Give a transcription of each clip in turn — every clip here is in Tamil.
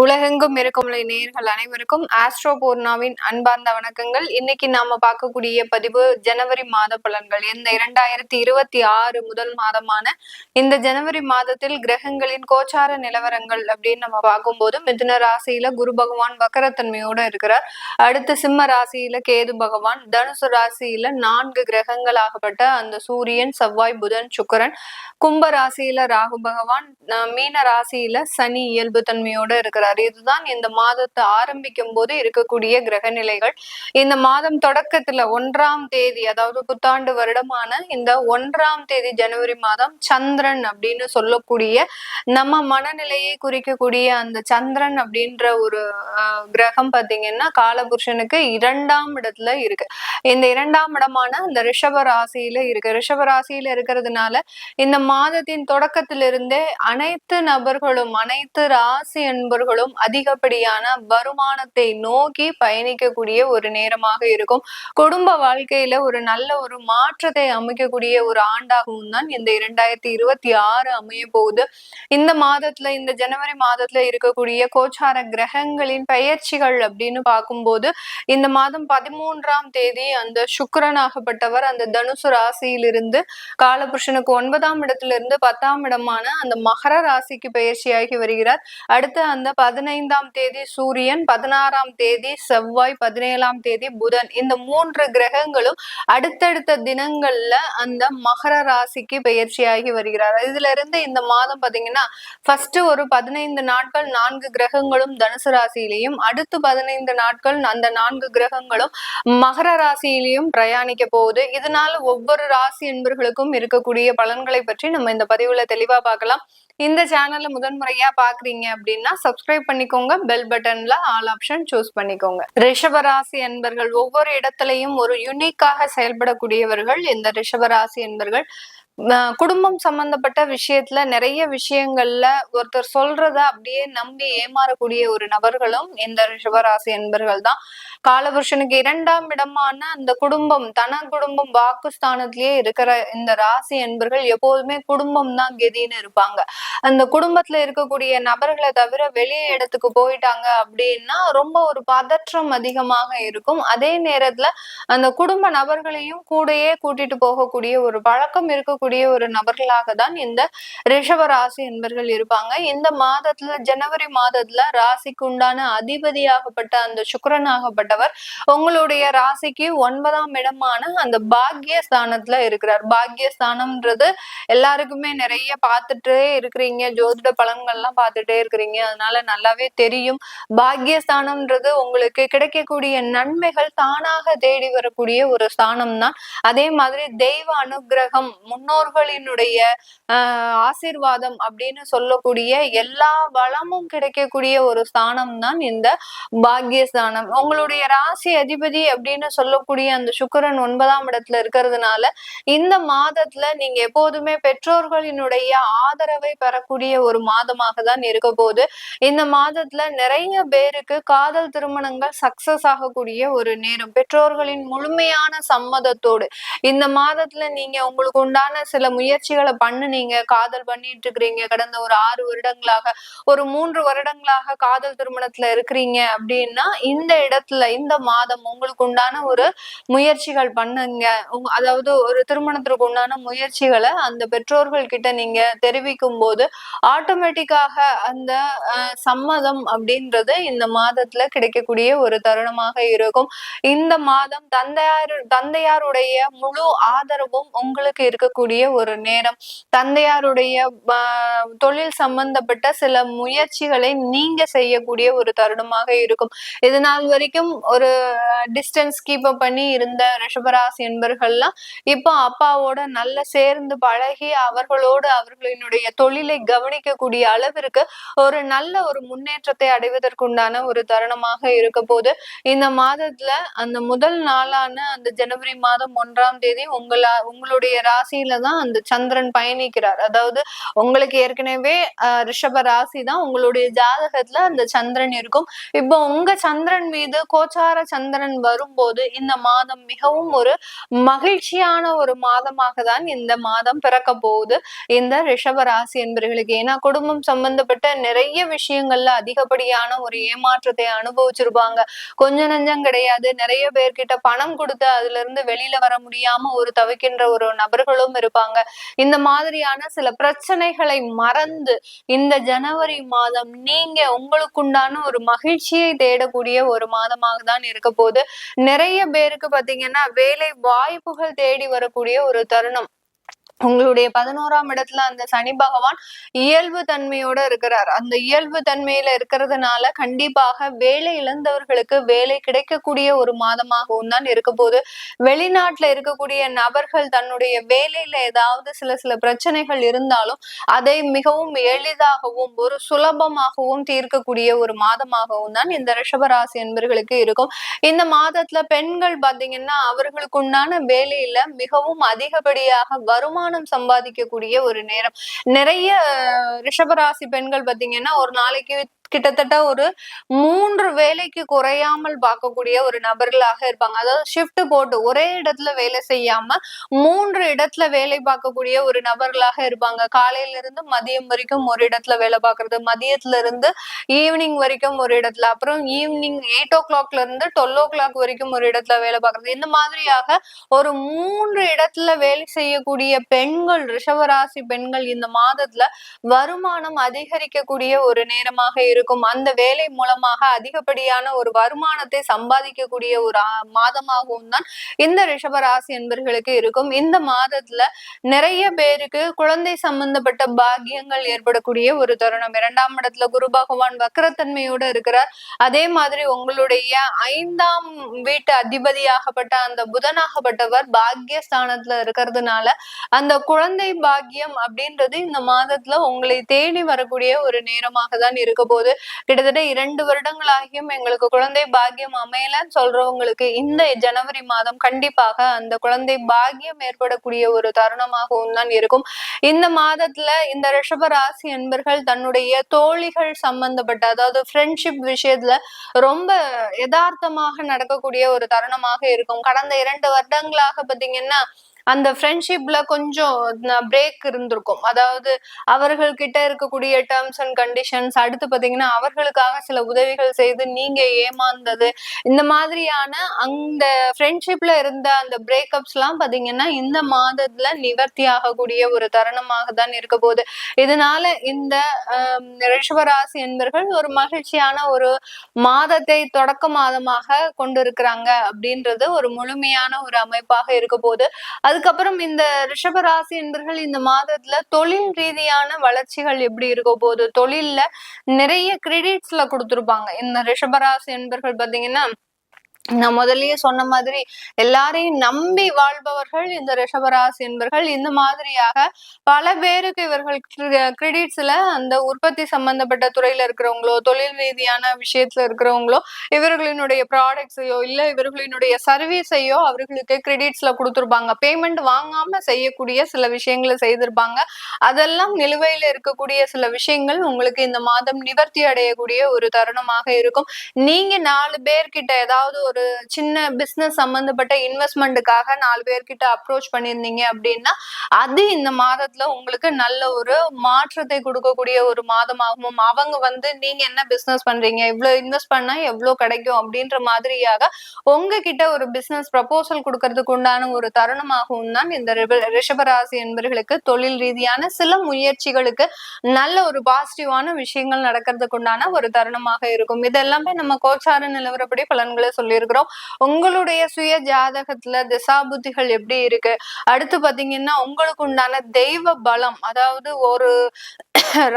உலகெங்கும் இருக்கும் நேயர்கள் அனைவருக்கும் ஆஸ்ட்ரோ பூர்ணாவின் அன்பார்ந்த வணக்கங்கள். இன்னைக்கு நாம பார்க்கக்கூடிய பதிவு ஜனவரி மாத பலன்கள். இந்த 2026 முதல் மாதமான இந்த ஜனவரி மாதத்தில் கிரகங்களின் கோச்சார நிலவரங்கள் அப்படின்னு நம்ம பார்க்கும்போது, மிதுன ராசியில குரு பகவான் வக்கரத்தன்மையோட இருக்கிறார். அடுத்து சிம்ம ராசியில கேது பகவான், தனுசு ராசியில 4 கிரகங்களாகப்பட்ட அந்த சூரியன், செவ்வாய், புதன், சுக்கிரன், கும்ப ராசியில ராகு பகவான், மீன ராசியில சனி இயல்பு தன்மையோட இருக்கிறார். இதுதான் இந்த மாதத்தை ஆரம்பிக்கும் போது இருக்கக்கூடிய கிரக நிலைகள். இந்த மாதம் தொடக்கத்துல 1ஆம் தேதி, அதாவது புத்தாண்டு வருடமான இந்த 1ஆம் தேதி ஜனவரி மாதம் சந்திரன் அப்படின்னு சொல்லக்கூடிய நம்ம மனநிலையை குறிக்கக்கூடிய அந்த சந்திரன் அப்படின்ற ஒரு கிரகம் பாத்தீங்கன்னா காலபுருஷனுக்கு 2ஆம் இடத்துல இருக்கு. இந்த 2ஆம் இடமான இந்த ரிஷப ராசியில இருக்கு. ரிஷப ராசியில இருக்கிறதுனால இந்த மாதத்தின் தொடக்கத்திலிருந்தே அனைத்து நபர்களும், அனைத்து ராசி என்பர்களும் அதிகப்படியான வருமானத்தை நோக்கி பயணிக்கக்கூடிய ஒரு நேரமாக இருக்கும். குடும்ப வாழ்க்கையில ஒரு நல்ல ஒரு மாற்றத்தை அமைக்கக்கூடிய ஒரு ஆண்டாகவும் தான் இந்த 2026 அமைய போகுது. இந்த மாதத்துல, இந்த ஜனவரி மாதத்துல இருக்கக்கூடிய கோச்சார கிரகங்களின் பெயர்ச்சிகள் அப்படின்னு பார்க்கும்போது, இந்த மாதம் 13ஆம் தேதி அந்த சுக்கிரனாகப்பட்டவர் அந்த தனுசு ராசியிலிருந்து காலபுருஷனுக்கு 9ஆம் இடத்துல இருந்து 10ஆம் இடமான அந்த மகர ராசிக்கு பெயர்ச்சியாகி வருகிறார். அடுத்து அந்த 15ஆம் தேதி சூரியன், 16ஆம் தேதி செவ்வாய், 17ஆம் தேதி புதன், இந்த 3 கிரகங்களும் அடுத்தடுத்த தினங்கள்ல அந்த மகர ராசிக்கு பெயர்ச்சியாகி வருகிறார். இதுல இருந்து இந்த மாதம் பாத்தீங்கன்னா ஃபர்ஸ்ட் ஒரு 15 நாட்கள் 4 கிரகங்களும் தனுசு ராசியிலையும், அடுத்து 15 நாட்கள் அந்த 4 கிரகங்களும் மகர ராசியிலையும் பிரயாணிக்க போகுது. இதனால ஒவ்வொரு ராசி என்பர்களுக்கும் இருக்கக்கூடிய பலன்களை பற்றி நம்ம இந்த பதிவுல தெளிவா பார்க்கலாம். இந்த சேனல்ல முதன்முறையா பாக்குறீங்க அப்படின்னா சப்ஸ்கிரைப் பண்ணிக்கோங்க, பெல் பட்டன்ல ஆல் ஆப்ஷன் சூஸ் பண்ணிக்கோங்க. ரிஷபராசி என்பர்கள் ஒவ்வொரு இடத்துலயும் ஒரு யூனிக்காக செயல்படக்கூடியவர்கள் இந்த ரிஷபராசி என்பர்கள். குடும்பம் சம்பந்தப்பட்ட விஷயத்துல நிறைய விஷயங்கள்ல ஒருத்தர் சொல்றத அப்படியே நம்பி ஏமாறக்கூடிய ஒரு நபர்களும் இந்த ரிஷபராசி என்பர்கள் தான். காலபுருஷனுக்கு 2ஆம் இடமான அந்த குடும்பம், தன குடும்பம் வாக்குஸ்தானத்திலேயே இருக்கிற இந்த ராசி என்பர்கள் எப்போதுமே குடும்பம் தான் கெதின்னு இருப்பாங்க. அந்த குடும்பத்துல இருக்கக்கூடிய நபர்களை தவிர வெளியே இடத்துக்கு போயிட்டாங்க அப்படின்னா ரொம்ப ஒரு பதற்றம் அதிகமாக இருக்கும். அதே நேரத்துல அந்த குடும்ப நபர்களையும் கூடயே கூட்டிட்டு போகக்கூடிய ஒரு பழக்கம் இருக்கக்கூடிய ஒரு நபர்களாக தான் இந்த ரிஷப ராசி என்பர்கள் இருப்பாங்க. இந்த மாதத்துல ஜனவரி மாதத்துல ராசிக்கு உண்டான அதிபதியாகப்பட்ட அந்த சுக்கிரனாகப்பட்டவர் உங்களுடைய ராசிக்கு 9ஆம் இடமான அந்த பாக்கிய ஸ்தானத்துல இருக்கிறார். பாக்கிய ஸ்தானம்ன்றது எல்லாருக்குமே நிறைய பார்த்துட்டே இருக்கிறீங்க, ஜோதிட பலன்கள்லாம் பார்த்துட்டே இருக்கிறீங்க, அதனால நல்லாவே தெரியும். பாக்கியஸ்தானம்ன்றது உங்களுக்கு கிடைக்கக்கூடிய நன்மைகள் தானாக தேடி வரக்கூடிய ஒரு ஸ்தானம் தான். அதே மாதிரி தெய்வ அனுகிரகம், முன்னோர்களினுடைய ஆசீர்வாதம் அப்படின்னு சொல்லக்கூடிய எல்லா வளமும் கிடைக்கக்கூடிய ஒரு ஸ்தானம் தான் இந்த பாக்கியஸ்தானம். உங்களுடைய ராசி அதிபதி அப்படின்னு சொல்லக்கூடிய அந்த சுக்கிரன் 9ஆம் இடத்துல இருக்கிறதுனால இந்த மாதத்துல நீங்க எப்போதுமே பெற்றோர்களினுடைய ஆதரவை பெறக்கூடிய ஒரு மாதமாக தான் இருக்க போகுது. இந்த மாதத்துல நிறைய பேருக்கு காதல் திருமணங்கள் சக்சஸ் ஆகக்கூடிய ஒரு நேரம், பெற்றோர்களின் முழுமையான சம்மதத்தோடு. இந்த மாதத்துல நீங்க உங்களுக்கு உண்டான சில முயற்சிகளை நீங்க காதல் பண்ணிட்டு இருக்கிறீங்க, கடந்த ஒரு 6 வருடங்களாக, ஒரு 3 வருடங்களாக காதல் திருமணத்துல இருக்கிறீங்க அப்படின்னா இந்த இடத்துல இந்த மாதம் உங்களுக்கு உண்டான ஒரு முயற்சிகள் பண்ணுங்க. அதாவது ஒரு திருமணத்திற்கு உண்டான முயற்சிகளை அந்த பெற்றோர்கள் கிட்ட நீங்க தெரிவிக்கும் போது ஆட்டோமேட்டிக்காக அந்த சம்மதம் அப்படின்றது இந்த மாதத்துல கிடைக்கக்கூடிய ஒரு தருணமாக இருக்கும். இந்த மாதம் தந்தையாருடைய முழு ஆதரவும் உங்களுக்கு இருக்கக்கூடிய ஒரு நேரம். தந்தையாருடைய தொழில் சம்பந்தப்பட்ட சில முயற்சிகளை நீங்க செய்யக்கூடிய ஒரு தருணமாக இருக்கும். இது நாள் வரைக்கும் ஒரு டிஸ்டன்ஸ் கீப் அப் பண்ணி இருந்த ரிஷபராசி என்பர்கள்லாம் இப்போ அப்பாவோட நல்ல சேர்ந்து பழகி அவர்களோடு அவர்களினுடைய தொழிலை கவனிக்கக்கூடிய அளவிற்கு ஒரு நல்ல ஒரு முன்னேற்றத்தை அடைவதற்குண்டான ஒரு தருணமாக இருக்க போது. இந்த மாதத்துல அந்த முதல் நாளான அந்த ஜனவரி மாதம் 1ஆம் தேதி உங்களுடைய ராசியில தான் அந்த சந்திரன் பயணிக்கிறார். அதாவது உங்களுக்கு ஏற்கனவே ரிஷப ராசி தான் உங்களுடைய ஜாதகத்துல அந்த சந்திரன் இருக்கும். இப்போ உங்க சந்திரன் மீது கோச்சார சந்திரன் வரும்போது இந்த மாதம் மிகவும் ஒரு மகிழ்ச்சியான ஒரு மாதமாக தான் இந்த மாதம் பிறக்க போகுது இந்த ரிஷப ராசி என்பவர்களுக்கு. ஏன்னா குடும்பம் சம்பந்தப்பட்ட நிறைய விஷயங்கள்ல அதிகப்படியான ஒரு ஏமாற்றத்தை அனுபவிச்சிருப்பாங்க. கொஞ்சம் நஞ்சம் கிடையாது. நிறைய பேர்கிட்ட பணம் கொடுத்து அதுல இருந்து வெளியில வர முடியாம ஒரு தவிக்கின்ற ஒரு நபர்களும் இருப்பாங்க. இந்த மாதிரியான சில பிரச்சனைகளை மறந்து இந்த ஜனவரி மாதம் நீங்க உங்களுக்குண்டான ஒரு மகிழ்ச்சியை தேடக்கூடிய ஒரு மாதமாக தான் இருக்க போகுது. நிறைய பேருக்கு பாத்தீங்கன்னா வேலை வாய்ப்புகள் தேடி வரக்கூடிய ஒரு தருணம். உங்களுடைய 11ஆம் இடத்துல அந்த சனி பகவான் இயல்பு தன்மையோட இருக்கிறார். அந்த இயல்பு தன்மையில இருக்கிறதுனால கண்டிப்பாக வேலை இழந்தவர்களுக்கு வேலை கிடைக்கக்கூடிய ஒரு மாதமாகவும் தான் இருக்க போது. வெளிநாட்டுல இருக்கக்கூடிய நபர்கள் தன்னுடைய வேலையில ஏதாவது சில பிரச்சனைகள் இருந்தாலும் அதை மிகவும் எளிதாகவும் ஒரு சுலபமாகவும் தீர்க்கக்கூடிய ஒரு மாதமாகவும் தான் இந்த ரிஷபராசி என்பவர்களுக்கு இருக்கும். இந்த மாதத்துல பெண்கள் பாத்தீங்கன்னா அவர்களுக்கு உண்டான வேலையில மிகவும் அதிகப்படியாக வருமானம் சம்பாதிக்கக்கூடிய ஒரு நேரம். நிறைய ரிஷபராசி பெண்கள் பாத்தீங்கன்னா ஒரு நாளைக்கு கிட்டத்தட்ட ஒரு 3 வேலைக்கு குறையாமல் பார்க்கக்கூடிய ஒரு நபர்களாக இருப்பாங்க. அதாவது ஷிஃப்ட் போட்டு ஒரே இடத்துல வேலை செய்யாம 3 இடத்துல வேலை பார்க்கக்கூடிய ஒரு நபர்களாக இருப்பாங்க. காலையில இருந்து மதியம் வரைக்கும் ஒரு இடத்துல வேலை பார்க்கறது, மதியத்துல இருந்து ஈவினிங் வரைக்கும் ஒரு இடத்துல, அப்புறம் ஈவினிங் 8 o'clockல இருந்து 12 o'clock வரைக்கும் ஒரு இடத்துல வேலை பார்க்கறது. இந்த மாதிரியாக ஒரு 3 இடத்துல வேலை செய்யக்கூடிய பெண்கள், ரிஷபராசி பெண்கள் இந்த மாதத்துல வருமானம் அதிகரிக்கக்கூடிய ஒரு நேரமாக இருக்கும். அந்த வேலை மூலமாக அதிகப்படியான ஒரு வருமானத்தை சம்பாதிக்கக்கூடிய ஒரு மாதமாகவும் தான் இந்த ரிஷபராசி என்பவர்களுக்கு இருக்கும். இந்த மாதத்துல நிறைய பேருக்கு குழந்தை சம்பந்தப்பட்ட பாக்கியங்கள் ஏற்படக்கூடிய ஒரு தருணம். 2ஆம் இடத்துல குரு பகவான் வக்கரத்தன்மையோட இருக்கிறார். அதே மாதிரி உங்களுடைய 5ஆம் வீட்டு அதிபதியாகப்பட்ட அந்த புதனாகப்பட்டவர் பாக்கியஸ்தானத்துல இருக்கிறதுனால அந்த குழந்தை பாக்கியம் அப்படின்றது இந்த மாதத்துல உங்களை தேடி வரக்கூடிய ஒரு நேரமாக தான் இருக்க போது. கிட்டத்தட்ட 2 வருடங்களாகியும் எங்களுக்கு குழந்தை பாக்கியம் அமையலன்னு சொல்றவங்களுக்கு இந்த ஜனவரி மாதம் கண்டிப்பாக அந்த குழந்தை பாக்கியம் ஏற்படக்கூடிய ஒரு தருணமாகவும் தான் இருக்கும். இந்த மாதத்துல இந்த ரிஷப ராசி என்பர்கள் தன்னுடைய தோழிகள் சம்பந்தப்பட்ட, அதாவது ஃப்ரெண்ட்ஷிப் விஷயத்துல ரொம்ப யதார்த்தமாக நடக்கக்கூடிய ஒரு தருணமாக இருக்கும். கடந்த 2 வருடங்களாக பாத்தீங்கன்னா அந்த ஃப்ரெண்ட்ஷிப்ல கொஞ்சம் பிரேக் இருந்திருக்கும். அதாவது அவர்கள் கிட்ட இருக்கக்கூடிய டேர்ம்ஸ் அண்ட் கண்டிஷன்ஸ், அடுத்து பாத்தீங்கன்னா அவர்களுக்காக சில உதவிகள் செய்து நீங்க ஏமாந்தது, இந்த மாதிரியான அந்த ஃப்ரெண்ட்ஷிப்ல இருந்த அந்த பிரேக்கப்ஸ் எல்லாம் பாத்தீங்கன்னா இந்த மாதத்துல நிவர்த்தி ஆகக்கூடிய ஒரு தருணமாக தான் இருக்க போகுது. இதனால இந்த ரிஷபராசி என்பவர்கள் ஒரு மகிழ்ச்சியான ஒரு மாதத்தை தொடக்க மாதமாக கொண்டிருக்கிறாங்க அப்படின்றது ஒரு முழுமையான ஒரு அமைப்பாக இருக்க போகுது. அதுக்கப்புறம் இந்த ரிஷபராசி என்பர்கள் இந்த மாதத்துல தொழில் ரீதியான வளர்ச்சிகள் எப்படி இருக்க போகுது. தொழில்ல நிறைய கிரெடிட்ஸ்ல கொடுத்திருப்பாங்க இந்த ரிஷபராசி என்பர்கள் பாத்தீங்கன்னா. நான் முதல்லயே சொன்ன மாதிரி எல்லாரையும் நம்பி வாழ்பவர்கள் இந்த ரிஷபராசி என்பர்கள். இந்த மாதிரியாக பல பேருக்கு இவர்கள் கிரெடிட்ஸ்ல அந்த உற்பத்தி சம்பந்தப்பட்ட துறையில இருக்கிறவங்களோ, தொழில் ரீதியான விஷயத்துல இருக்கிறவங்களோ இவர்களினுடைய ப்ராடக்ட்ஸையோ இல்ல இவர்களினுடைய சர்வீஸையோ அவர்களுக்கு கிரெடிட்ஸ்ல கொடுத்துருப்பாங்க. பேமெண்ட் வாங்காம செய்யக்கூடிய சில விஷயங்களை செய்திருப்பாங்க. அதெல்லாம் நிலுவையில இருக்கக்கூடிய சில விஷயங்கள் உங்களுக்கு இந்த மாதம் நிவர்த்தி அடையக்கூடிய ஒரு தருணமாக இருக்கும். நீங்க 4 பேர்கிட்ட ஏதாவது ஒரு சின்ன பிசினஸ் சம்பந்தப்பட்ட இன்வெஸ்ட்மெண்ட்டுக்காக 4 பேர்கிட்ட அப்ரோச் பண்ணியிருந்தீங்க அப்படின்னா அது இந்த மாதத்துல உங்களுக்கு நல்ல ஒரு மாற்றத்தை கொடுக்கக்கூடிய ஒரு மாதமாகவும், அவங்க நீங்க என்ன பிசினஸ் பண்றீங்க, இவ்வளவு இன்வெஸ்ட் பண்ணா எவ்வளவு கிடைக்கும் அப்படின்ற மாதிரியாக உங்ககிட்ட ஒரு பிசினஸ் ப்ரப்போசல் கொடுக்கறதுக்கு உண்டான ஒரு தருணமாகவும் தான் இந்த ரிஷபராசி என்பவர்களுக்கு தொழில் ரீதியான சில முயற்சிகளுக்கு நல்ல ஒரு பாசிட்டிவான விஷயங்கள் நடக்கிறதுக்கு உண்டான ஒரு தருணமாக இருக்கும். இதெல்லாமே நம்ம கோச்சார நிலவரப்படி பலன்களை சொல்லி இருக்கிறோம். உங்களுடைய சுய ஜாதகத்துல திசா புத்திகள் எப்படி இருக்கு, அடுத்து பாத்தீங்கன்னா உங்களுக்கு உண்டான தெய்வ பலம், அதாவது ஒரு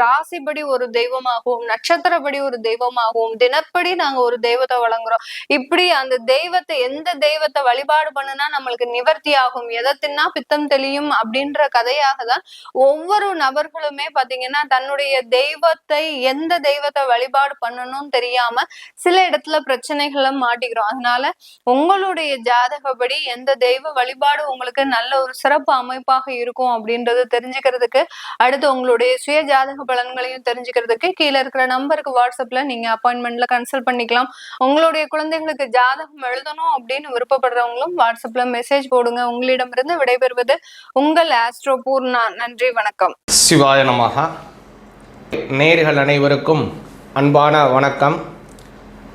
ராசிப்படி ஒரு தெய்வமாகவும் நட்சத்திரப்படி ஒரு தெய்வமாகவும் தினப்படி நாங்க ஒரு தெய்வத்தை வழங்குறோம். இப்படி அந்த தெய்வத்தை எந்த தெய்வத்தை வழிபாடு பண்ணுனா நம்மளுக்கு நிவர்த்தி ஆகும், எதை தின்னா பித்தம் தெளியும் அப்படின்ற கதையாக தான் ஒவ்வொரு நபர்களுமே பாத்தீங்கன்னா தன்னுடைய தெய்வத்தை எந்த தெய்வத்தை வழிபாடு பண்ணணும்னு தெரியாம சில இடத்துல பிரச்சனைகளை மாட்டிக்கிறோம். அதனால உங்களுடைய ஜாதகப்படி எந்த தெய்வ வழிபாடு உங்களுக்கு நல்ல ஒரு சிறப்பு அமைப்பாக இருக்கும் அப்படின்றது தெரிஞ்சுக்கிறதுக்கு, அடுத்து உங்களுடைய சுய ஜாதக பலன்களையும் தெரிஞ்சுக்கிறதுக்கு கீழே இருக்கிற நம்பருக்கு வாட்ஸ்அப்ல நீங்க அப்பாயின்மெண்ட்ல கன்சல்ட் பண்ணிக்கலாம். உங்களுடைய குழந்தைகளுக்கு ஜாதகம் எழுதணும் அப்படின்னு விருப்பப்படுறவங்களும் வாட்ஸ்அப்ல மெசேஜ் போடுங்க. உங்களிடமிருந்து விடைபெறுவது உங்கள் ஆஸ்ட்ரோ பூர்ணா. நன்றி, வணக்கம். சிவாய நமஹ. நேயர்கள் அனைவருக்கும் அன்பான வணக்கம்.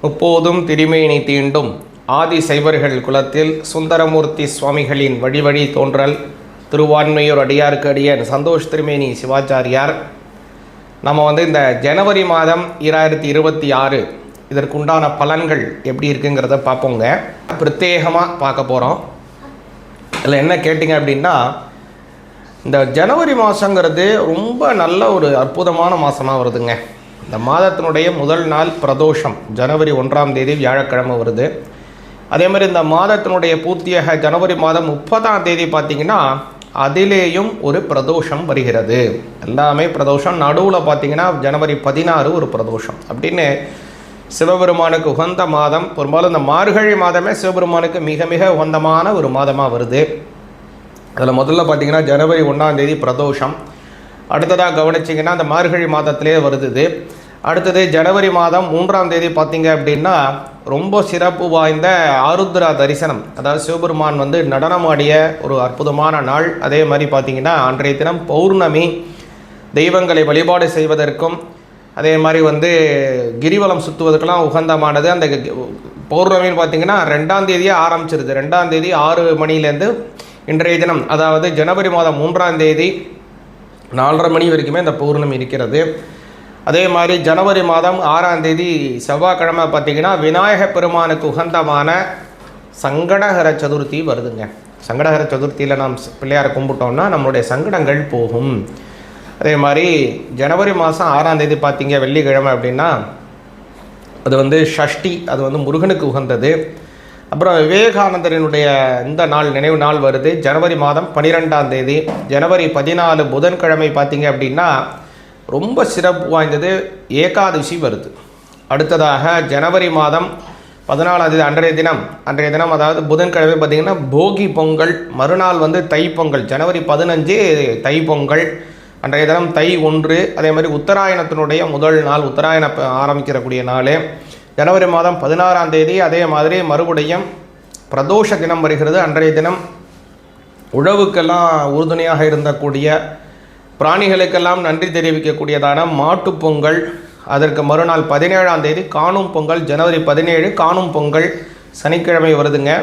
முப்போதும் திருமேனி தீண்டும் ஆதி சைவர்கள் குலத்தில் சுந்தரமூர்த்தி சுவாமிகளின் வழி தோன்றல் திருவான்மையூர் அடியாருக்கு அடியன் சந்தோஷ் திருமேனி சிவாச்சாரியார். நம்ம இந்த ஜனவரி மாதம் 2026 இதற்குண்டான பலன்கள் எப்படி இருக்குங்கிறத பார்ப்போங்க. பிரத்யேகமாக பார்க்க போகிறோம். இதில் என்ன கேட்டிங்க அப்படின்னா, இந்த ஜனவரி மாதங்கிறது ரொம்ப நல்ல ஒரு அற்புதமான மாதமாக வருதுங்க. இந்த மாதத்தினுடைய முதல் நாள் பிரதோஷம் ஜனவரி 1ஆம் தேதி வியாழக்கிழமை வருது. அதே மாதிரி இந்த மாதத்தினுடைய பூர்த்தியாக ஜனவரி மாதம் 30ஆம் தேதி பார்த்திங்கன்னா அதிலேயும் ஒரு பிரதோஷம் வருகிறது. எல்லாமே பிரதோஷம். நடுவில் பார்த்திங்கன்னா ஜனவரி 16 ஒரு பிரதோஷம் அப்படின்னு சிவபெருமானுக்கு உகந்த மாதம். பெரும்பாலும் இந்த மார்கழி மாதமே சிவபெருமானுக்கு மிக மிக உகந்தமான ஒரு மாதமாக வருது. அதில் முதல்ல பார்த்திங்கன்னா ஜனவரி 1ஆம் தேதி பிரதோஷம். அடுத்ததாக கவனிச்சிங்கன்னா அந்த மார்கழி மாதத்திலே வருது. அடுத்தது ஜனவரி மாதம் 3ஆம் தேதி பார்த்திங்க அப்படின்னா ரொம்ப சிறப்பு வாய்ந்த ஆருத்ரா தரிசனம், அதாவது சிவபெருமான் நடனமாடிய ஒரு அற்புதமான நாள். அதே மாதிரி பார்த்திங்கன்னா அன்றைய தினம் பௌர்ணமி, தெய்வங்களை வழிபாடு செய்வதற்கும் அதே மாதிரி கிரிவலம் சுற்றுவதற்கெல்லாம் உகந்தமானது. அந்த பௌர்ணமின்னு பார்த்திங்கன்னா 2ஆம் தேதியே ஆரம்பிச்சிருது. 2ஆம் தேதி 6 மணிலேருந்து இன்றைய தினம், அதாவது ஜனவரி மாதம் 3ஆம் தேதி 4:30 மணி வரைக்குமே இந்த பௌர்ணமி இருக்கிறது. அதே மாதிரி ஜனவரி மாதம் 6ஆம் தேதி செவ்வாய்க்கிழமை பார்த்திங்கன்னா விநாயக பெருமானுக்கு உகந்தமான சங்கடஹர சதுர்த்தி வருதுங்க. சங்கடஹர சதுர்த்தியில் நாம் பிள்ளையாரை கும்பிட்டோம்னா நம்மளுடைய சங்கடங்கள் போகும். அதே மாதிரி ஜனவரி மாதம் 6ஆம் தேதி பார்த்திங்க வெள்ளிக்கிழமை அப்படின்னா அது ஷஷ்டி, அது முருகனுக்கு உகந்தது. அப்புறம் விவேகானந்தரினுடைய இந்த நாள் நினைவு நாள் வருது ஜனவரி மாதம் 12ஆம் தேதி. ஜனவரி 14 புதன்கிழமை பார்த்திங்க அப்படின்னா ரொம்ப சிறப்பு வாய்ந்தது ஏகாதசி வருது. அடுத்ததாக ஜனவரி மாதம் 14ஆம் தேதி அன்றைய தினம் அதாவது புதன்கிழமை பார்த்திங்கன்னா போகி பொங்கல். மறுநாள் தை பொங்கல். ஜனவரி 15 தை பொங்கல். அன்றைய தினம் தை 1. அதே மாதிரி உத்தராயணத்தினுடைய முதல் நாள், உத்தராயணம் ஆரம்பிக்கிறக்கூடிய நாள் ஜனவரி மாதம் 16ஆம் தேதி. அதே மாதிரி மறுபடியும் பிரதோஷ தினம் வருகிறது. அன்றைய தினம் உழவுக்கெல்லாம் உறுதுணையாக இருந்தக்கூடிய பிராணிகளுக்கெல்லாம் நன்றி தெரிவிக்கக்கூடியதான மாட்டுப்பொங்கல். அதற்கு மறுநாள் 17ஆம் தேதி காணும் பொங்கல். ஜனவரி 17 காணும் பொங்கல் சனிக்கிழமை வருதுங்க.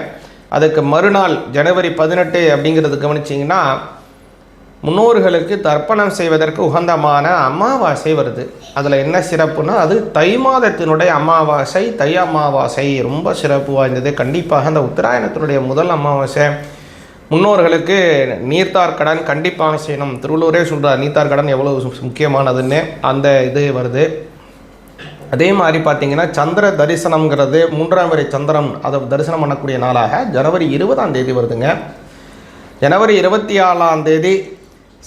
அதுக்கு மறுநாள் ஜனவரி 18 அப்படிங்கிறது கவனிச்சிங்கன்னா முன்னோர்களுக்கு தர்ப்பணம் செய்வதற்கு உகந்தமான அமாவாசை வருது. அதில் என்ன சிறப்புனா அது தை மாதத்தினுடைய அமாவாசை, தை அமாவாசை ரொம்ப சிறப்பு வாய்ந்தது. கண்டிப்பாக அந்த உத்தராயணத்தினுடைய முதல் அமாவாசை முன்னோர்களுக்கு நீர்த்தார் கடன் கண்டிப்பாக செய்யணும். திருவள்ளுவரே சொல்கிறார் நீர்த்தார் கடன் எவ்வளோ முக்கியமானதுன்னு. அந்த இது வருது. அதே மாதிரி பார்த்திங்கன்னா சந்திர தரிசனம்ங்கிறது 3ஆம் வரை சந்திரன் அதை தரிசனம் பண்ணக்கூடிய நாளாக ஜனவரி 20ஆம் தேதி வருதுங்க. ஜனவரி 24ஆம் தேதி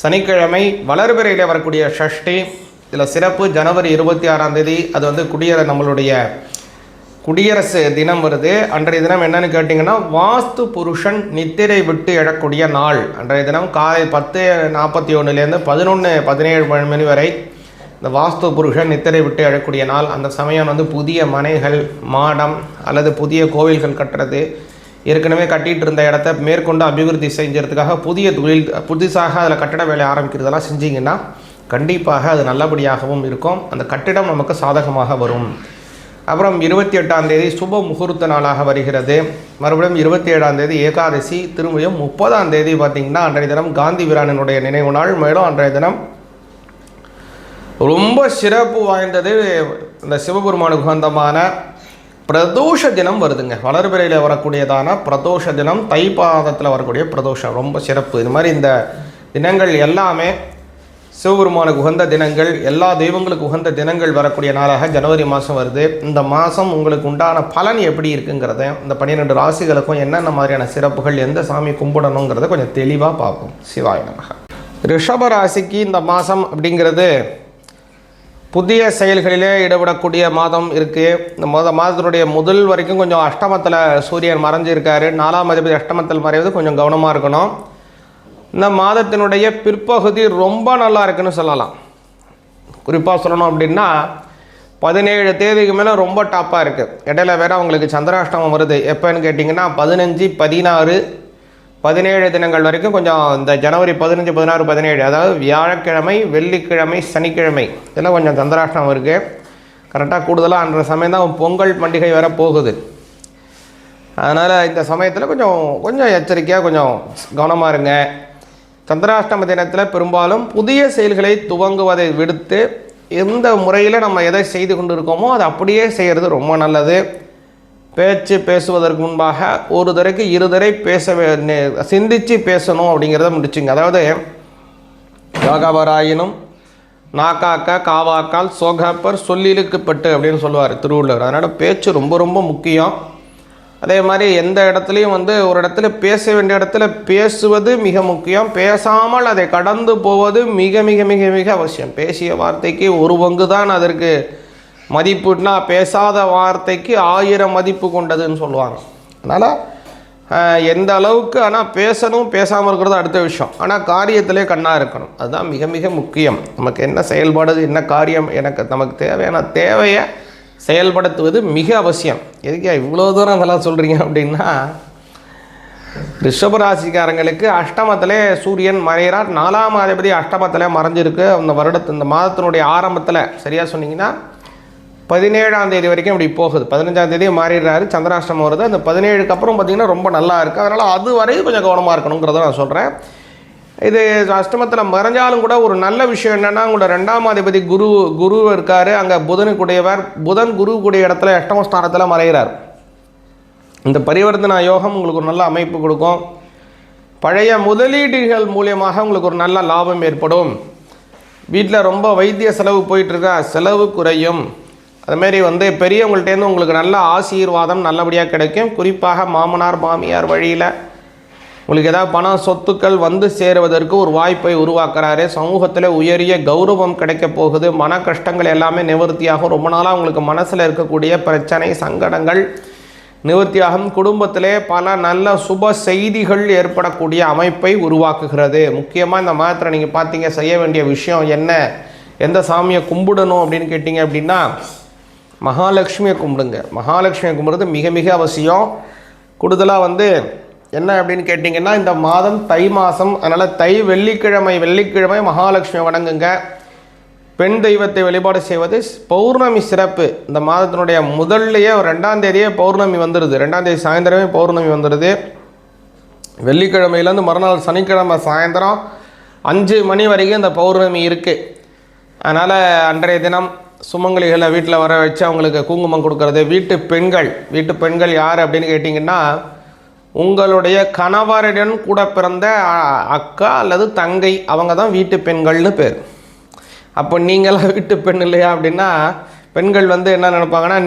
சனிக்கிழமை வளர்பிறையில் வரக்கூடிய ஷஷ்டி. இதில் சிறப்பு ஜனவரி 26ஆம் தேதி அது நம்மளுடைய குடியரசு தினம் வருது. அன்றைய தினம் என்னன்னு கேட்டிங்கன்னா வாஸ்து புருஷன் நித்திரை விட்டு எழக்கூடிய நாள். அன்றைய தினம் காலை 10:41 11:17 மணி வரை இந்த வாஸ்து புருஷன் நித்திரை விட்டு எழக்கூடிய நாள். அந்த சமயம் புதிய மனைகள், மாடம் அல்லது புதிய கோவில்கள் கட்டுறது, ஏற்கனவே கட்டிகிட்டு இருந்த இடத்த மேற்கொண்டு அபிவிருத்தி செஞ்சதுக்காக புதிய தொழில் புதுசாக அதில் கட்டட வேலை ஆரம்பிக்கிறதெல்லாம் செஞ்சிங்கன்னா கண்டிப்பாக அது நல்லபடியாகவும் இருக்கும். அந்த கட்டிடம் நமக்கு சாதகமாக வரும். அப்புறம் 28ஆம் தேதி சுப முகூர்த்த நாளாக வருகிறது. மறுபடியும் 27ஆம் தேதி ஏகாதசி. திரும்பியும் 30ஆம் தேதி பார்த்திங்கன்னா அன்றைய தினம் காந்தி வீரானினுடைய நினைவு நாள். மேலும் அன்றைய தினம் ரொம்ப சிறப்பு வாய்ந்தது இந்த சிவபெருமானுக்கு உகந்தமான பிரதோஷ தினம் வருதுங்க. வளர்பிறையில் வரக்கூடியதான பிரதோஷ தினம், தை பாதத்தில் வரக்கூடிய பிரதோஷம் ரொம்ப சிறப்பு. இது மாதிரி இந்த தினங்கள் எல்லாமே சிவபெருமானுக்கு உகந்த தினங்கள், எல்லா தெய்வங்களுக்கு உகந்த தினங்கள் வரக்கூடிய நாளாக ஜனவரி மாதம் வருது. இந்த மாதம் உங்களுக்கு உண்டான பலன் எப்படி இருக்குங்கிறத, இந்த 12 ராசிகளுக்கும் என்னென்ன மாதிரியான சிறப்புகள், எந்த சாமி கும்பிடணுங்கிறத கொஞ்சம் தெளிவாக பார்ப்போம். சிவாய நமக. ரிஷப ராசிக்கு இந்த மாதம் அப்படிங்கிறது புதிய செயல்களிலே ஈடுபடக்கூடிய மாதம் இருக்குது. இந்த மாதத்தினுடைய முதல் வரைக்கும் கொஞ்சம் அஷ்டமத்தில் சூரியன் மறைஞ்சிருக்காரு. 4ஆம் அதிபதி அஷ்டமத்தில் மறைவது கொஞ்சம் கவனமாக இருக்கணும். இந்த மாதத்தினுடைய பிற்பகுதி ரொம்ப நல்லா இருக்குன்னு சொல்லலாம். குறிப்பாக சொல்லணும் அப்படின்னா 17 தேதிக்கு மேலே ரொம்ப டாப்பாக இருக்குது. இடையில வேறு அவங்களுக்கு சந்திராஷ்டமம் வருது. எப்போன்னு கேட்டிங்கன்னா 15, 16, 17 தினங்கள் வரைக்கும் கொஞ்சம் இந்த ஜனவரி 15, 16, 17 அதாவது வியாழக்கிழமை, வெள்ளிக்கிழமை, சனிக்கிழமை இதெல்லாம் கொஞ்சம் சந்திராஷ்டமம் இருக்குது. கரெக்டாக கூடுதலாக அன்ற சமயம் தான் பொங்கல் பண்டிகை வேற போகுது. அதனால் இந்த சமயத்தில் கொஞ்சம் எச்சரிக்கையாக கொஞ்சம் கவனமாக இருங்க. சந்திராஷ்டம தினத்தில் பெரும்பாலும் புதிய செயல்களை துவங்குவதை விடுத்து எந்த முறையில் நம்ம எதை செய்து கொண்டு இருக்கோமோ அதை அப்படியே செய்கிறது ரொம்ப நல்லது. பேசுவதற்கு முன்பாக ஒரு தடவைக்கு 2 தடவை சிந்தித்து பேசணும் அப்படிங்கிறத முடிச்சுங்க. அதாவது யாகாவராயினும் நாக்காக்க காவாக்கால் சோகாப்பர் சொல்லிலுக்குப்பட்டு அப்படின்னு சொல்லுவார் திருவள்ளுவர். அதனால் பேச்சு ரொம்ப ரொம்ப முக்கியம். அதே மாதிரி எந்த இடத்துலையும் ஒரு இடத்துல பேச வேண்டிய இடத்துல பேசுவது மிக முக்கியம். பேசாமல் அதை கடந்து போவது மிக மிக மிக மிக அவசியம். பேசிய வார்த்தைக்கு 1 பங்கு தான் அதற்கு மதிப்புனா பேசாத வார்த்தைக்கு 1000 மதிப்பு கொண்டதுன்னு சொல்லுவாங்க. அதனால் எந்த அளவுக்கு ஆனால் பேசணும், பேசாமல் இருக்கிறது அடுத்த விஷயம். ஆனால் காரியத்திலே கண்ணாக இருக்கணும். அதுதான் மிக மிக முக்கியம். நமக்கு என்ன செயல்பாடு, என்ன காரியம், நமக்கு தேவையான தேவையை செயல்படுத்துவது மிக அவசியம். எதுக்கே இவ்வளோ தூரம் அதெல்லாம் சொல்கிறீங்க அப்படின்னா, ரிஷபராசிக்காரங்களுக்கு அஷ்டமத்திலே சூரியன் மறைகிறார். 4ஆம் அதிபதி அஷ்டமத்தில் மறைஞ்சிருக்கு. இந்த மாதத்தினுடைய ஆரம்பத்தில் சரியாக சொன்னீங்கன்னா 17ஆம் தேதி வரைக்கும் இப்படி போகுது. 15ஆம் தேதியே மாறிடுறாரு, சந்திராஷ்டமம் வருது. அந்த 17க்கு அப்புறம் பார்த்திங்கன்னா ரொம்ப நல்லா இருக்குது. அதனால் அது வரையும் கொஞ்சம் கவனமாக இருக்கணுங்கிறத நான் சொல்கிறேன். இது அஷ்டமத்தில் மறைஞ்சாலும் கூட ஒரு நல்ல விஷயம் என்னென்னா, உங்களோட 2ஆம் அதிபதி குரு இருக்கார். அங்கே புதன் குரு கூடிய இடத்துல அஷ்டமஸ்தானத்தில் மறைகிறார். இந்த பரிவர்த்தனா யோகம் உங்களுக்கு ஒரு நல்ல அமைப்பு கொடுக்கும். பழைய முதலீடுகள் மூலியமாக உங்களுக்கு ஒரு நல்ல லாபம் ஏற்படும். வீட்டில் ரொம்ப வைத்திய செலவு போயிட்டுருக்கா, செலவு குறையும். அதுமாரி பெரியவங்கள்ட்டேருந்து உங்களுக்கு நல்ல ஆசீர்வாதம் நல்லபடியாக கிடைக்கும். குறிப்பாக மாமனார் மாமியார் வழியில் உங்களுக்கு ஏதாவது பணம் சொத்துக்கள் சேருவதற்கு ஒரு வாய்ப்பை உருவாக்குறாரு. சமூகத்தில் உயரிய கௌரவம் கிடைக்க போகுது. மன கஷ்டங்கள் எல்லாமே நிவர்த்தியாகும். ரொம்ப நாளாக உங்களுக்கு மனசில் இருக்கக்கூடிய பிரச்சனை சங்கடங்கள் நிவர்த்தியாகும். குடும்பத்திலே பல நல்ல சுப செய்திகள் ஏற்படக்கூடிய அமைப்பை உருவாக்குகிறது. முக்கியமாக இந்த மாதத்தில் நீங்கள் பார்த்தீங்க செய்ய வேண்டிய விஷயம் என்ன, எந்த சாமியை கும்பிடணும் அப்படின்னு கேட்டிங்க அப்படின்னா, மகாலட்சுமியை கும்பிடுங்க. மகாலட்சுமியை கும்பிடுறது மிக மிக அவசியம். கூடுதலாக என்ன அப்படின்னு கேட்டிங்கன்னா, இந்த மாதம் தை மாதம். அதனால் வெள்ளிக்கிழமை மகாலட்சுமியை வணங்குங்க. பெண் தெய்வத்தை வழிபாடு செய்வது. பௌர்ணமி சிறப்பு. இந்த மாதத்தினுடைய முதல்லையே 2ஆம் தேதியே பௌர்ணமி வந்துடுது. 2ஆம் தேதி சாயந்தரமே பௌர்ணமி வந்துடுது. வெள்ளிக்கிழமையிலேருந்து மறுநாள் சனிக்கிழமை சாயந்தரம் 5 மணி வரைக்கும் இந்த பௌர்ணமி இருக்குது. அதனால் அன்றைய தினம் சுமங்கலிகளை வீட்டில் வர வச்சு அவங்களுக்கு குங்குமம் கொடுக்கறது. வீட்டு பெண்கள் யார் அப்படின்னு கேட்டிங்கன்னா, உங்களுடைய கணவருடன் கூட பிறந்த அக்கா அல்லது தங்கை, அவங்க தான் வீட்டு பெண்கள்னு பேர். அப்போ நீங்களாம் வீட்டு பெண் இல்லையா அப்படின்னா, பெண்கள் என்ன நினைப்பாங்கன்னா,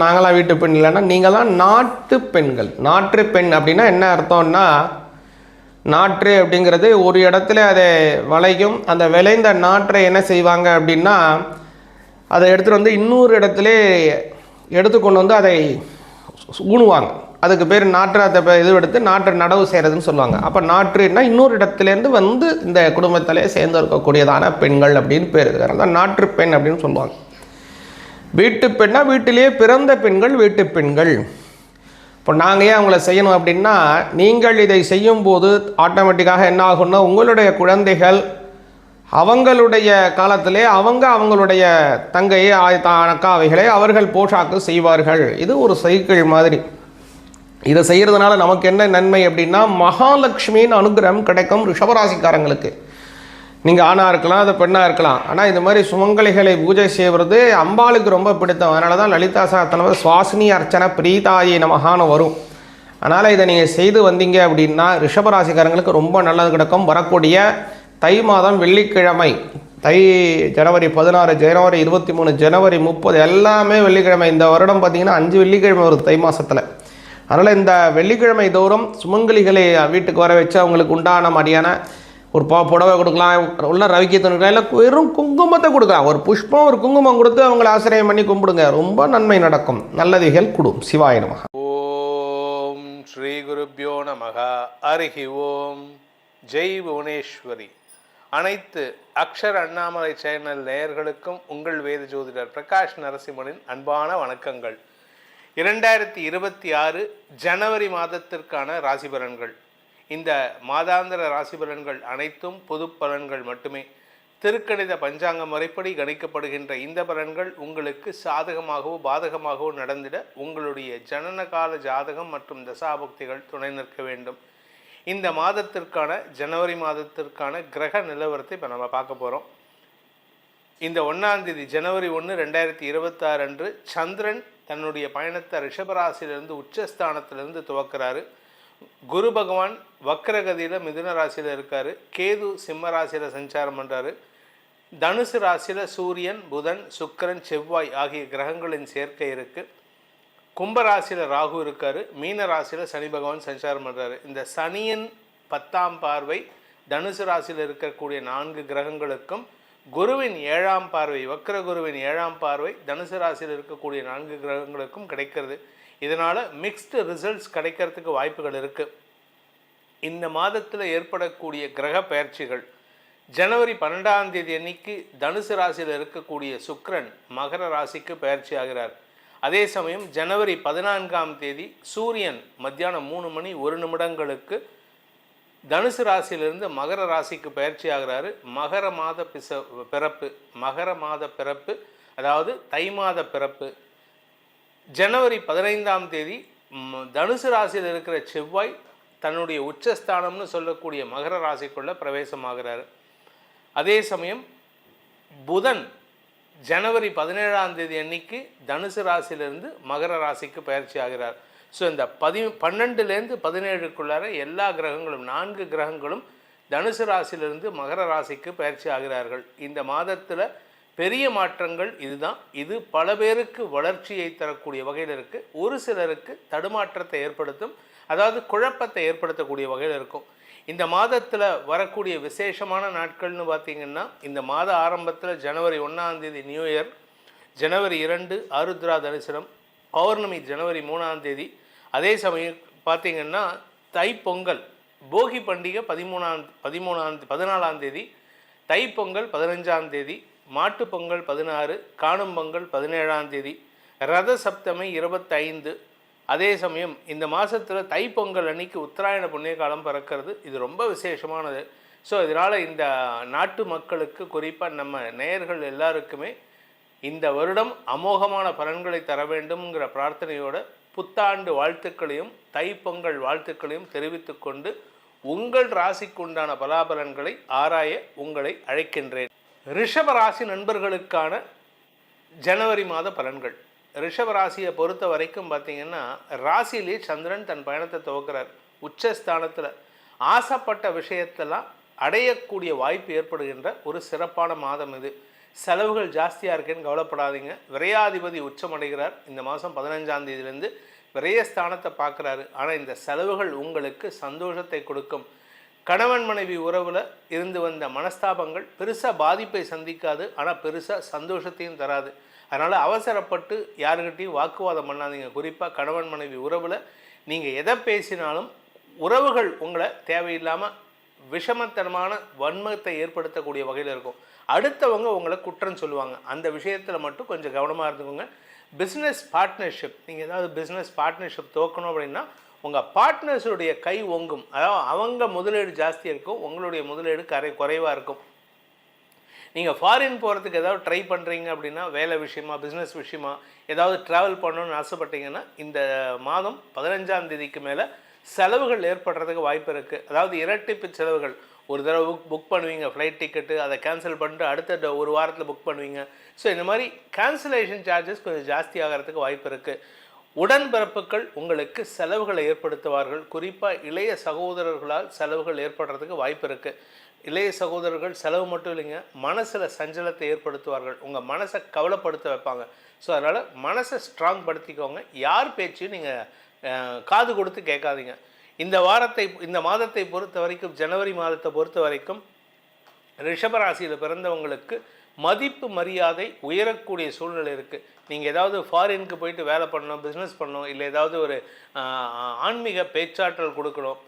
நாங்களாம் வீட்டு பெண் இல்லைன்னா நீங்களாம் நாட்டு பெண்கள். நாட்டு பெண் அப்படின்னா என்ன அர்த்தம்னா, நாற்று அப்படிங்கிறது ஒரு இடத்துல அதை விளையும். அந்த விளைந்த நாற்றை என்ன செய்வாங்க அப்படின்னா, அதை எடுத்துகிட்டு இன்னொரு இடத்துல எடுத்துக்கொண்டு அதை ஊணுவாங்க. அதுக்கு பேர் நாற்று எடுத்து நாற்று நடவு செய்கிறதுன்னு சொல்லுவாங்க. அப்போ நாற்றுன்னா இன்னொரு இடத்துலேருந்து இந்த குடும்பத்திலே சேர்ந்து இருக்கக்கூடியதான பெண்கள் அப்படின்னு பேர். அதனால நாற்று பெண் அப்படின்னு சொல்லுவாங்க. வீட்டு பெண்ணா வீட்டிலேயே பிறந்த பெண்கள் வீட்டு பெண்கள். இப்போ நாங்கள் ஏன் அவங்கள செய்யணும் அப்படின்னா, நீங்கள் இதை செய்யும்போது ஆட்டோமேட்டிக்காக என்ன ஆகும்னா, உங்களுடைய குழந்தைகள் அவங்களுடைய காலத்திலே அவங்களுடைய தங்கையை அக்காவைகளை அவர்கள் போஷாக்கு செய்வார்கள். இது ஒரு சைக்கிள் மாதிரி. இதை செய்கிறதுனால நமக்கு என்ன நன்மை அப்படின்னா, மகாலட்சுமியின் அனுகிரகம் கிடைக்கும் ரிஷபராசிக்காரங்களுக்கு. நீங்கள் ஆணாக இருக்கலாம், அது பெண்ணாக இருக்கலாம். ஆனால் இந்த மாதிரி சுமங்கலிகளை பூஜை செய்வது அம்பாளுக்கு ரொம்ப பிடித்தம். அதனால தான் லலிதா சாஸ்திரம் சுவாசினி அர்ச்சனை பிரீதாயை நமகான வரும். அதனால் இதை நீங்கள் செய்து வந்தீங்க அப்படின்னா ரிஷபராசிக்காரங்களுக்கு ரொம்ப நல்லது கிடைக்கும். வரக்கூடிய தை மாதம் வெள்ளிக்கிழமை, ஜனவரி 16, ஜனவரி 23, ஜனவரி 30 எல்லாமே வெள்ளிக்கிழமை. இந்த வருடம் பார்த்திங்கன்னா 5 வெள்ளிக்கிழமை வருது தை மாதத்தில். அதனால் இந்த வெள்ளிக்கிழமை தோறும் சுமங்கலிகளை வீட்டுக்கு வர வச்சு அவங்களுக்கு உண்டான மாதிரியான ஒரு புடவை கொடுக்கலாம், உள்ள ரவிக்கத்தை கொடுக்கலாம், இல்லை வெறும் குங்குமத்தை கொடுக்கலாம். ஒரு புஷ்பம் ஒரு குங்குமம் கொடுத்து அவங்களை ஆசிரியம் பண்ணி கும்பிடுங்க, ரொம்ப நன்மை நடக்கும், நல்லதிகள் கூடும். சிவாய நமக. ஓம் ஸ்ரீ குருப்யோ நமக. ஹரிஹி ஓம். ஜெய் புவனேஸ்வரி. அனைத்து அக்ஷர் அண்ணாமலை சேனல் நேயர்களுக்கும் உங்கள் வேத ஜோதிடர் பிரகாஷ் நரசிம்மனின் அன்பான வணக்கங்கள். 2026 ஜனவரி மாதத்திற்கான ராசி பலன்கள். இந்த மாதாந்திர ராசி பலன்கள் அனைத்தும் பொது பலன்கள் மட்டுமே. திருக்கணித பஞ்சாங்க முறைப்படி கணிக்கப்படுகின்ற இந்த பலன்கள் உங்களுக்கு சாதகமாகவோ பாதகமாகவோ நடந்திட உங்களுடைய ஜனனகால ஜாதகம் மற்றும் தசாபக்திகள் துணை நிற்க வேண்டும். இந்த மாதத்திற்கான ஜனவரி மாதத்திற்கான கிரக நிலவரத்தை இப்போ நம்ம பார்க்க போகிறோம். இந்த 1ஆம் தேதி ஜனவரி 1, 2026 அன்று சந்திரன் தன்னுடைய பயணத்தை ரிஷபராசியிலிருந்து உச்சஸ்தானத்திலிருந்து துவக்கிறாரு. குரு பகவான் வக்ரகதியில் மிதுன ராசியில் இருக்கார். கேது சிம்ம ராசியில் சஞ்சாரம் பண்ணுறாரு. தனுசு ராசியில் சூரியன், புதன், சுக்கிரன், செவ்வாய் ஆகிய கிரகங்களின் சேர்க்கை இருக்குது. கும்பராசியில் ராகு இருக்கார். மீன ராசியில் சனி பகவான் சஞ்சாரம் பண்ணுறாரு. இந்த சனியின் 10ஆம் பார்வை தனுசு ராசியில் இருக்கக்கூடிய 4 கிரகங்களுக்கும், குருவின் 7ஆம் பார்வை, வக்ர குருவின் 7ஆம் பார்வை தனுசு ராசியில் இருக்கக்கூடிய 4 கிரகங்களுக்கும் கிடைக்கிறது. இதனால் மிக்ஸ்டு ரிசல்ட்ஸ் கிடைக்கிறதுக்கு வாய்ப்புகள் இருக்குது. இந்த மாதத்தில் ஏற்படக்கூடிய கிரக பயிற்சிகள், ஜனவரி 12ஆம் தேதி அன்னைக்கு தனுசு ராசியில் இருக்கக்கூடிய சுக்கிரன் மகர ராசிக்கு பயிற்சி ஆகிறார். அதே சமயம் ஜனவரி 14ஆம் தேதி சூரியன் மத்தியானம் 3:01 தனுசு ராசியிலிருந்து மகர ராசிக்கு பயிற்சி ஆகிறாரு. மகர மாத பிறப்பு அதாவது தை மாத பிறப்பு. ஜனவரி 15ஆம் தேதி தனுசு ராசியில் இருக்கிற செவ்வாய் தன்னுடைய உச்சஸ்தானம்னு சொல்லக்கூடிய மகர ராசிக்குள்ள பிரவேசமாகிறார். அதே சமயம் புதன் ஜனவரி 17ஆம் தேதி அன்னைக்கு தனுசு ராசியிலிருந்து மகர ராசிக்கு பயிற்சி ஆகிறார். ஸோ இந்த 12லேருந்து 17க்குள்ளார எல்லா கிரகங்களும் 4 கிரகங்களும் தனுசு ராசியிலிருந்து மகர ராசிக்கு பயிற்சி ஆகிறார்கள். இந்த மாதத்தில் பெரிய மாற்றங்கள் இதுதான். இது பல பேருக்கு வளர்ச்சியை தரக்கூடிய வகையில் இருக்குது. ஒரு சிலருக்கு தடுமாற்றத்தை ஏற்படுத்தும், அதாவது குழப்பத்தை ஏற்படுத்தக்கூடிய வகையில் இருக்கும். இந்த மாதத்தில் வரக்கூடிய விசேஷமான நாட்கள்னு பார்த்திங்கன்னா, இந்த மாத ஆரம்பத்தில் ஜனவரி 1ஆம் தேதி நியூ இயர், ஜனவரி 2 ஆருத்ரா தரிசனம், பௌர்ணமி ஜனவரி 3ஆம் தேதி. அதே சமயம் பார்த்திங்கன்னா தைப்பொங்கல், போகி பண்டிகை 14ஆம் தேதி, தைப்பொங்கல் 15ஆம் தேதி, மாட்டுப்பொங்கல் 16, காணும் பொங்கல் 17ஆம் தேதி, ரத சப்தமி 25. அதே சமயம் இந்த மாதத்தில் தைப்பொங்கல் அன்னைக்கு உத்தராயண புண்ணிய காலம் பிறக்கிறது. இது ரொம்ப விசேஷமானது. ஸோ இதனால் இந்த நாட்டு மக்களுக்கு, குறிப்பாக நம்ம நேயர்கள் எல்லாருக்குமே இந்த வருடம் அமோகமான பலன்களை தர வேண்டும்ங்கிற பிரார்த்தனையோட புத்தாண்டு வாழ்த்துக்களையும் தைப்பொங்கல் வாழ்த்துக்களையும் தெரிவித்து கொண்டு உங்கள் ராசிக்குண்டான பலாபலன்களை ஆராய உங்களை அழைக்கின்றேன். ரிஷப ராசி நண்பர்களுக்கான ஜனவரி மாத பலன்கள். ரிஷபராசியை பொறுத்த வரைக்கும் பார்த்திங்கன்னா, ராசியிலே சந்திரன் தன் பயணத்தை துவக்கிறார். உச்சஸ்தானத்தில் ஆசைப்பட்ட விஷயத்தெல்லாம் அடையக்கூடிய வாய்ப்பு ஏற்படுகின்ற ஒரு சிறப்பான மாதம் இது. செலவுகள் ஜாஸ்தியாக இருக்குன்னு கவலைப்படாதீங்க. விரையாதிபதி உச்சமடைகிறார். இந்த மாதம் 15ஆம் தேதியிலேருந்து விரயஸ்தானத்தை பார்க்குறாரு. ஆனால் இந்த செலவுகள் உங்களுக்கு சந்தோஷத்தை கொடுக்கும். கணவன் மனைவி உறவில் இருந்து வந்த மனஸ்தாபங்கள் பெருசாக பாதிப்பை சந்திக்காது, ஆனால் பெருசாக சந்தோஷத்தையும் தராது. அதனால் அவசரப்பட்டு யாருக்கிட்டையும் வாக்குவாதம் பண்ணாதீங்க. குறிப்பாக கணவன் மனைவி உறவில் நீங்கள் எதை பேசினாலும் உறவுகள் உங்களை தேவையில்லாமல் விஷமத்தனமான வன்மத்தை ஏற்படுத்தக்கூடிய வகையில் இருக்கும். அடுத்தவங்க உங்களை குற்றம் சொல்லுவாங்க. அந்த விஷயத்தில் மட்டும் கொஞ்சம் கவனமாக இருந்துக்கோங்க. பிஸ்னஸ் பார்ட்னர்ஷிப், நீங்கள் ஏதாவது பிஸ்னஸ் பார்ட்னர்ஷிப் துவக்கணும் அப்படின்னா உங்கள் பார்ட்னர்ஸுடைய கை ஒங்கும். அதாவது அவங்க முதலீடு ஜாஸ்தியாக இருக்கும், உங்களுடைய முதலீடு குறைவாக இருக்கும். நீங்கள் ஃபாரின் போகிறதுக்கு ஏதாவது ட்ரை பண்ணுறீங்க அப்படின்னா, வேலை விஷயமா பிஸ்னஸ் விஷயமா ஏதாவது ட்ராவல் பண்ணணும்னு ஆசைப்பட்டீங்கன்னா, இந்த மாதம் 15ஆம் தேதிக்கு மேலே செலவுகள் ஏற்படுறதுக்கு வாய்ப்பு இருக்குது. அதாவது இரட்டிப்பு செலவுகள். ஒரு தடவை புக் பண்ணுவீங்க ஃப்ளைட் டிக்கெட்டு, அதை கேன்சல் பண்ணிட்டு அடுத்த ஒரு வாரத்தில் புக் பண்ணுவீங்க. ஸோ இந்த மாதிரி கேன்சலேஷன் சார்ஜஸ் கொஞ்சம் ஜாஸ்தி ஆகிறதுக்கு வாய்ப்பு இருக்குது. உடன்பிறப்புகள் உங்களுக்கு செலவுகளை ஏற்படுத்துவார்கள். குறிப்பாக இளைய சகோதரர்களால் செலவுகள் ஏற்படுறதுக்கு வாய்ப்பு இருக்குது. இளைய சகோதரர்கள் செலவு மட்டும் இல்லைங்க, மனசில் சஞ்சலத்தை ஏற்படுத்துவார்கள். உங்கள் மனசை கவலைப்படுத்த வைப்பாங்க. ஸோ அதனால் மனசை ஸ்ட்ராங் படுத்திக்கோங்க. யார் பேச்சையும் நீங்கள் காது கொடுத்து கேட்காதீங்க. இந்த மாதத்தை பொறுத்த வரைக்கும், ஜனவரி மாதத்தை பொறுத்த வரைக்கும் ரிஷபராசியில் பிறந்தவங்களுக்கு மதிப்பு மரியாதை உயரக்கூடிய சூழ்நிலை இருக்குது. நீங்கள் ஏதாவது ஃபாரினுக்கு போயிட்டு வேலை பண்ணணும், பிஸ்னஸ் பண்ணணும், இல்லை ஏதாவது ஒரு ஆன்மீக பேச்சாற்றல்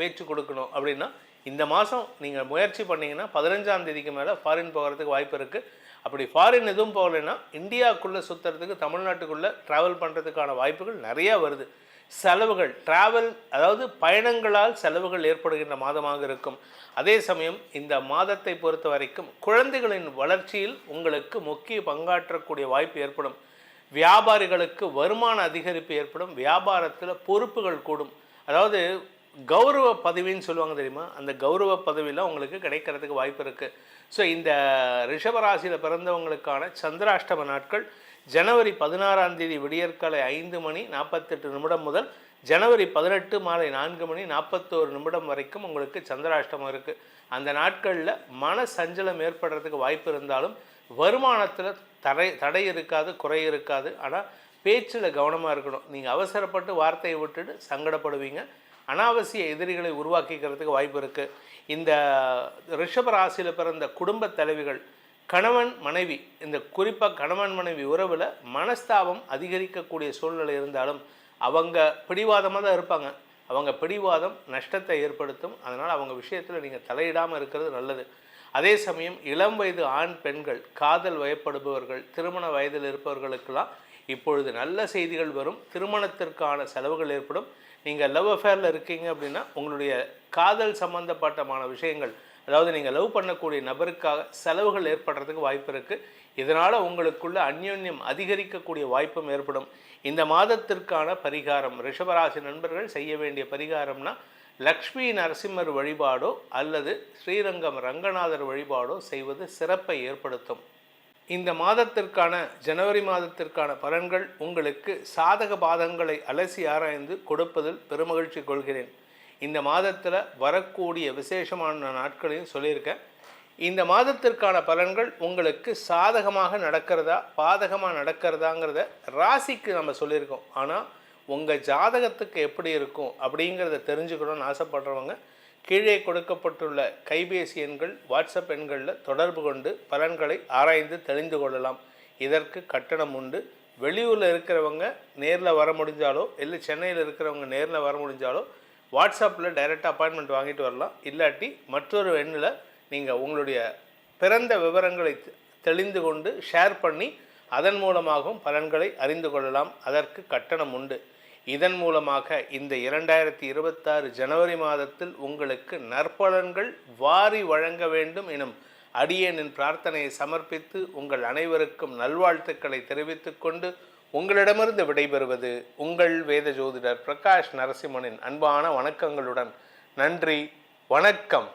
பேச்சு கொடுக்கணும் அப்படின்னா இந்த மாதம் நீங்கள் முயற்சி பண்ணிங்கன்னா 15ஆம் தேதிக்கு மேலே ஃபாரின் போகிறதுக்கு வாய்ப்பு இருக்குது. அப்படி ஃபாரின் எதுவும் போகலைன்னா இந்தியாவுக்குள்ளே சுற்றுறதுக்கு, தமிழ்நாட்டுக்குள்ளே ட்ராவல் பண்ணுறதுக்கான வாய்ப்புகள் நிறையா வருது. செலவுகள், ட்ராவல், அதாவது பயணங்களால் செலவுகள் ஏற்படுகின்ற மாதமாக இருக்கும். அதே சமயம் இந்த மாதத்தை பொறுத்த வரைக்கும் குழந்தைகளின் வளர்ச்சியில் உங்களுக்கு முக்கிய பங்காற்றக்கூடிய வாய்ப்பு ஏற்படும். வியாபாரிகளுக்கு வருமான அதிகரிப்பு ஏற்படும். வியாபாரத்தில் பொறுப்புகள் கூடும். அதாவது கௌரவ பதவின்னு சொல்லுவாங்க தெரியுமா, அந்த கௌரவ பதவியெலாம் உங்களுக்கு கிடைக்கிறதுக்கு வாய்ப்பு இருக்குது. ஸோ இந்த ரிஷபராசியில் பிறந்தவங்களுக்கான சந்திராஷ்டம நாட்கள் ஜனவரி 16ஆம் தேதி விடியற்காலை 5:48 முதல் ஜனவரி 18 மாலை 4:41 வரைக்கும் உங்களுக்கு சந்திராஷ்டமம் இருக்குது. அந்த நாட்களில் மன சஞ்சலம் ஏற்படுறதுக்கு வாய்ப்பு இருந்தாலும் வருமானத்தில் தடை இருக்காது, குறை இருக்காது. ஆனால் பேச்சில் கவனமாக இருக்கணும். நீங்கள் அவசரப்பட்டு வார்த்தையை விட்டுட்டு சங்கடப்படுவீங்க. அனாவசிய எதிரிகளை உருவாக்கிக்கிறதுக்கு வாய்ப்பு இருக்குது. இந்த ரிஷபராசியில் பிறந்த குடும்ப தலைவிகள், கணவன் மனைவி, இந்த குறிப்பாக கணவன் மனைவி உறவில் மனஸ்தாபம் அதிகரிக்கக்கூடிய சூழ்நிலை இருந்தாலும் அவங்க பிடிவாதமாக தான் இருப்பாங்க. அவங்க பிடிவாதம் நஷ்டத்தை ஏற்படுத்தும். அதனால் அவங்க விஷயத்தில் நீங்கள் தலையிடாமல் இருக்கிறது நல்லது. அதே சமயம் இளம் வயது ஆண் பெண்கள், காதல் வயப்படுபவர்கள், திருமண வயதில் இருப்பவர்களுக்கெல்லாம் இப்பொழுது நல்ல செய்திகள் வரும். திருமணத்திற்கான செலவுகள் ஏற்படும். நீங்கள் லவ் அஃபேரில் இருக்கீங்க அப்படின்னா உங்களுடைய காதல் சம்பந்தப்பட்டமான விஷயங்கள், அதாவது நீங்கள் லவ் பண்ணக்கூடிய நபருக்காக செலவுகள் ஏற்படுறதுக்கு வாய்ப்பு இருக்குது. இதனால் உங்களுக்குள்ள அந்யோன்யம் அதிகரிக்கக்கூடிய வாய்ப்பும் ஏற்படும். இந்த மாதத்திற்கான பரிகாரம், ரிஷபராசி நண்பர்கள் செய்ய வேண்டிய பரிகாரம்னா லக்ஷ்மி நரசிம்மர் வழிபாடோ அல்லது ஸ்ரீரங்கம் ரங்கநாதர் வழிபாடோ செய்வது சிறப்பை ஏற்படுத்தும். இந்த மாதத்திற்கான, ஜனவரி மாதத்திற்கான பலன்கள் உங்களுக்கு சாதக பாதங்களை அலசி ஆராய்ந்து கொடுப்பதில் பெருமகிழ்ச்சி கொள்கிறேன். இந்த மாதத்தில் வரக்கூடிய விசேஷமான நாட்களையும் சொல்லியிருக்கேன். இந்த மாதத்திற்கான பலன்கள் உங்களுக்கு சாதகமாக நடக்கிறதா பாதகமாக நடக்கிறதாங்கிறத ராசிக்கு நம்ம சொல்லியிருக்கோம். ஆனால் உங்கள் ஜாதகத்துக்கு எப்படி இருக்கும் அப்படிங்கிறத தெரிஞ்சுக்கணும்னு ஆசைப்படுறவங்க கீழே கொடுக்கப்பட்டுள்ள கைபேசி எண்கள், வாட்ஸ்அப் எண்களில் தொடர்பு கொண்டு பலன்களை ஆராய்ந்து தெரிந்து கொள்ளலாம். இதற்கு கட்டணம் உண்டு. வெளியூரில் இருக்கிறவங்க நேரில் வர முடிஞ்சாலோ, இல்லை சென்னையில் இருக்கிறவங்க நேரில் வர முடிஞ்சாலோ வாட்ஸ்அப்பில் டைரெக்டாக அப்பாயின்மெண்ட் வாங்கிட்டு வரலாம். இல்லாட்டி மற்றொரு எண்ணில் நீங்கள் உங்களுடைய பிறந்த விவரங்களை தெளிந்து கொண்டு ஷேர் பண்ணி அதன் மூலமாகவும் பலன்களை அறிந்து கொள்ளலாம். அதற்கு கட்டணம் உண்டு. இதன் மூலமாக இந்த 2026 ஜனவரி மாதத்தில் உங்களுக்கு நற்பலன்கள் வாரி வழங்க வேண்டும் எனும் அடியேனின் பிரார்த்தனையை சமர்ப்பித்து உங்கள் அனைவருக்கும் நல்வாழ்த்துக்களை தெரிவித்துக் கொண்டு உங்களிடமிருந்து விடைபெறுவது உங்கள் வேத ஜோதிடர் பிரகாஷ் நரசிம்மனின் அன்பான வணக்கங்களுடன். நன்றி, வணக்கம்.